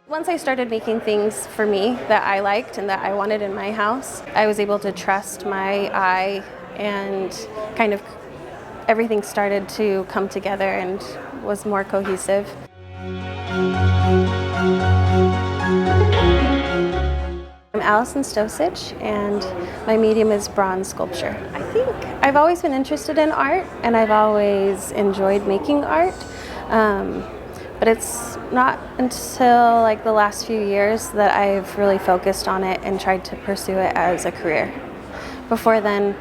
Once I started making things for me that I liked and that I wanted in my house, I was able to trust my eye, and kind of everything started to come together and was more cohesive. I'm Alison Stosich, and my medium is bronze sculpture. I think I've always been interested in art, and I've always enjoyed making art. But it's not until like the last few years that I've really focused on it and tried to pursue it as a career. Before then,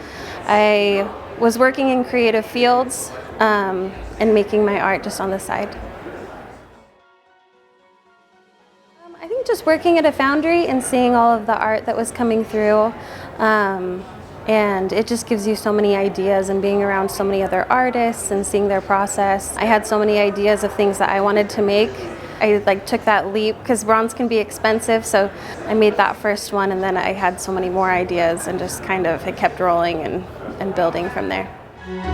I was working in creative fields and making my art just on the side. I think just working at a foundry and seeing all of the art that was coming through, and it just gives you so many ideas, and being around so many other artists and seeing their process. I had so many ideas of things that I wanted to make. I took that leap because bronze can be expensive, so I made that first one, and then I had so many more ideas, and just kind of it kept rolling and building from there. I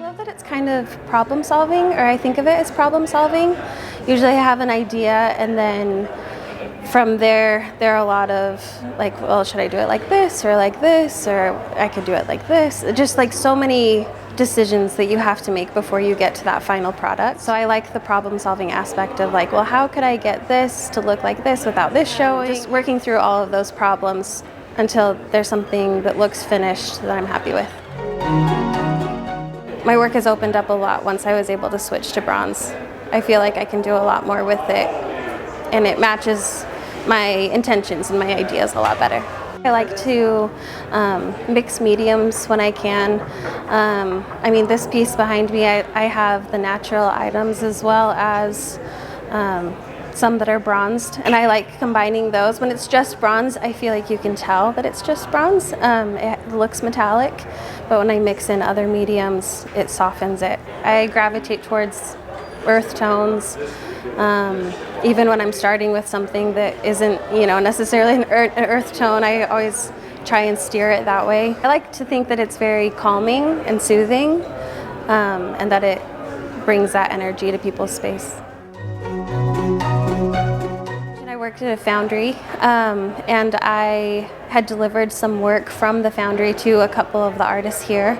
love that it's kind of problem solving, or I think of it as problem solving. Usually I have an idea, and then from there are a lot of like, well, should I do it like this, or I could do it like this. Just like so many decisions that you have to make before you get to that final product. So I like the problem solving aspect of like, well, how could I get this to look like this without this showing? Just working through all of those problems until there's something that looks finished that I'm happy with. My work has opened up a lot once I was able to switch to bronze. I feel like I can do a lot more with it, and it matches my intentions and my ideas a lot better. I like to mix mediums when I can. I mean, this piece behind me, I have the natural items as well as some that are bronzed, and I like combining those. When it's just bronze, I feel like you can tell that it's just bronze. It looks metallic, but when I mix in other mediums, it softens it. I gravitate towards earth tones. Even when I'm starting with something that isn't, necessarily an earth tone, I always try and steer it that way. I like to think that it's very calming and soothing, and that it brings that energy to people's space. I worked at a foundry, and I had delivered some work from the foundry to a couple of the artists here.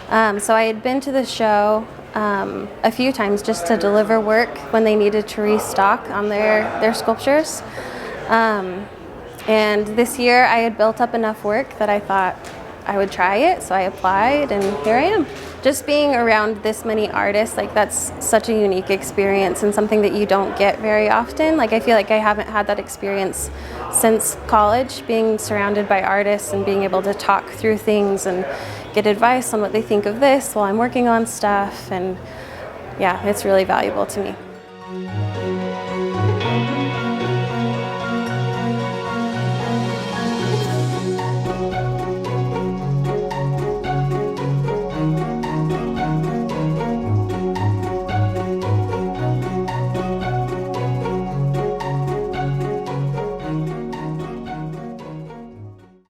So I had been to the show a few times just to deliver work when they needed to restock on their sculptures. And this year I had built up enough work that I thought I would try it, so I applied, and here I am. Just being around this many artists, that's such a unique experience, and something that you don't get very often. I feel like I haven't had that experience since college, being surrounded by artists and being able to talk through things and get advice on what they think of this while I'm working on stuff, and yeah, it's really valuable to me.